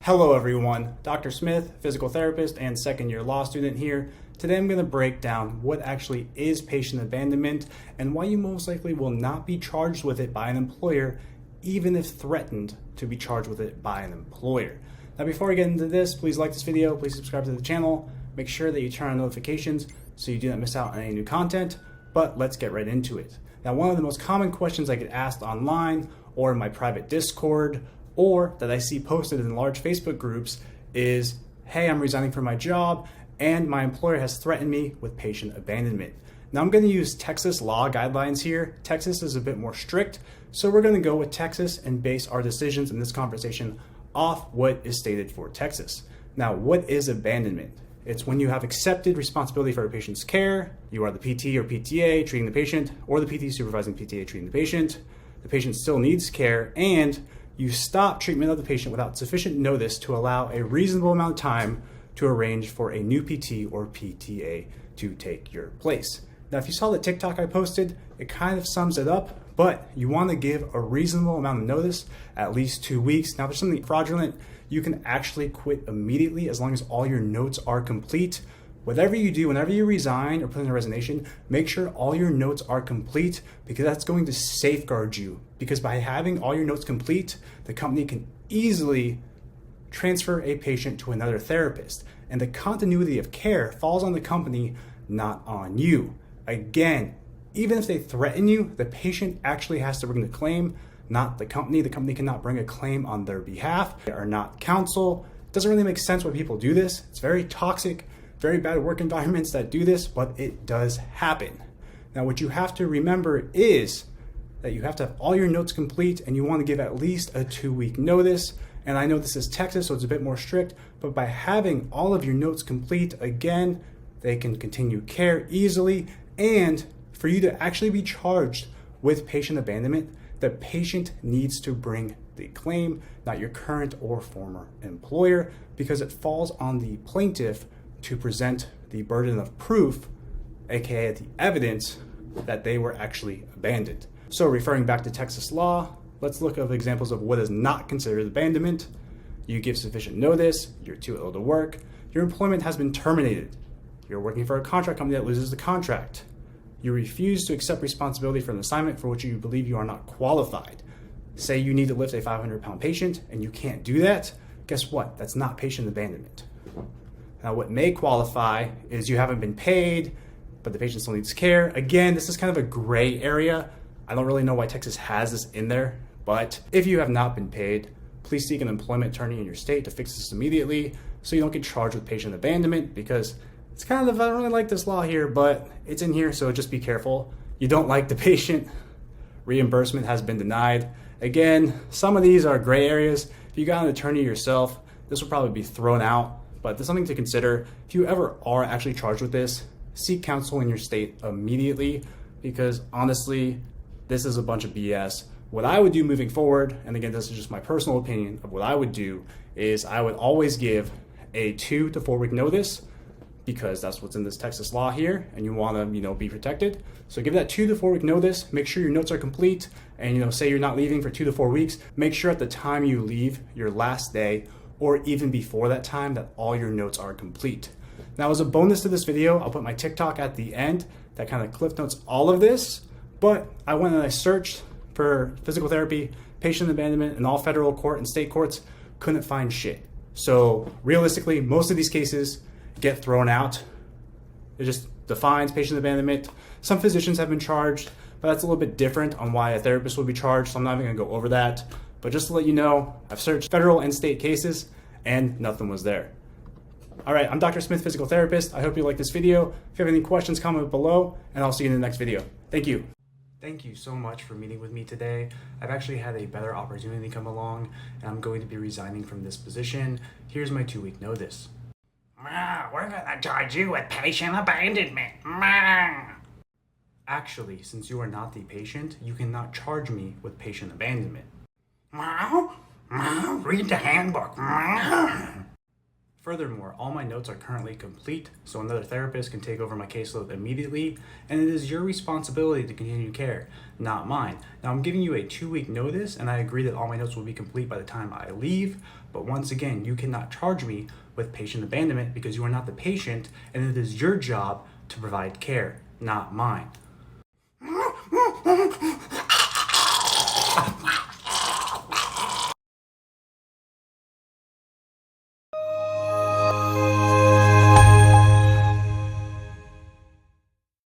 Hello everyone, Dr. Smith, physical therapist and second year law student here. Today I'm going to break down what actually is patient abandonment and why you most likely will not be charged with it by an employer, even if threatened to be charged with it by an employer. Now before I get into this, please like this video, please subscribe to the channel, make sure that you turn on notifications so you do not miss out on any new content, but let's get right into it. Now one of the most common questions I get asked online or in my private Discord or that I see posted in large Facebook groups is, hey, I'm resigning from my job and my employer has threatened me with patient abandonment. Now I'm going to use Texas law guidelines here. Texas is a bit more strict, so we're going to go with Texas and base our decisions in this conversation off what is stated for Texas. Now, what is abandonment? It's when you have accepted responsibility for a patient's care, you are the PT or PTA treating the patient, or the PT supervising PTA treating the patient still needs care, and you stop treatment of the patient without sufficient notice to allow a reasonable amount of time to arrange for a new PT or PTA to take your place. Now, if you saw the TikTok I posted, it kind of sums it up, but you want to give a reasonable amount of notice, at least 2 weeks. Now, if there's something fraudulent, you can actually quit immediately as long as all your notes are complete. Whatever you do, whenever you resign or put in a resignation, make sure all your notes are complete because that's going to safeguard you. Because by having all your notes complete, the company can easily transfer a patient to another therapist. And the continuity of care falls on the company, not on you. Again, even if they threaten you, the patient actually has to bring the claim, not the company. The company cannot bring a claim on their behalf. They are not counsel. It doesn't really make sense why people do this. It's very toxic. Very bad work environments that do this, but it does happen. Now, what you have to remember is that you have to have all your notes complete and you want to give at least a 2-week notice. And I know this is Texas, so it's a bit more strict, but by having all of your notes complete, again, they can continue care easily. And for you to actually be charged with patient abandonment, the patient needs to bring the claim, not your current or former employer, because it falls on the plaintiff to present the burden of proof, aka the evidence that they were actually abandoned. So referring back to Texas law, let's look at examples of what is not considered abandonment. You give sufficient notice, you're too ill to work, your employment has been terminated, you're working for a contract company that loses the contract, you refuse to accept responsibility for an assignment for which you believe you are not qualified. Say you need to lift a 500-pound patient and you can't do that, guess what? That's not patient abandonment. Now, what may qualify is you haven't been paid, but the patient still needs care. Again, this is kind of a gray area. I don't really know why Texas has this in there, but if you have not been paid, please seek an employment attorney in your state to fix this immediately so you don't get charged with patient abandonment, because it's kind of, I don't really like this law here, but it's in here, so just be careful. You don't like the patient, reimbursement has been denied. Again, some of these are gray areas. If you got an attorney yourself, this will probably be thrown out. But there's something to consider. If you ever are actually charged with this, seek counsel in your state immediately, because honestly, this is a bunch of BS. What I would do moving forward, and again, this is just my personal opinion of what I would do, is I would always give a 2 to 4 week notice, because that's what's in this Texas law here, and you want to, be protected. So give that 2 to 4 week notice. Make sure your notes are complete, and say you're not leaving for 2 to 4 weeks. Make sure at the time you leave, your last day, or even before that time, that all your notes are complete. Now, as a bonus to this video, I'll put my TikTok at the end that kind of cliff notes all of this, but I went and I searched for physical therapy, patient abandonment, and all federal court and state courts, couldn't find shit. So realistically, most of these cases get thrown out. It just defines patient abandonment. Some physicians have been charged, but that's a little bit different on why a therapist would be charged, so I'm not even gonna go over that. But just to let you know, I've searched federal and state cases and nothing was there. All right, I'm Dr. Smith, physical therapist. I hope you like this video. If you have any questions, comment below, and I'll see you in the next video. Thank you. Thank you so much for meeting with me today. I've actually had a better opportunity come along, and I'm going to be resigning from this position. Here's my 2-week notice. We're gonna charge you with patient abandonment. Actually, since you are not the patient, you cannot charge me with patient abandonment. Read the handbook. Furthermore, all my notes are currently complete, so another therapist can take over my caseload immediately, and it is your responsibility to continue care, not mine. Now, I'm giving you a 2-week notice, and I agree that all my notes will be complete by the time I leave, but once again, you cannot charge me with patient abandonment because you are not the patient, and it is your job to provide care, not mine.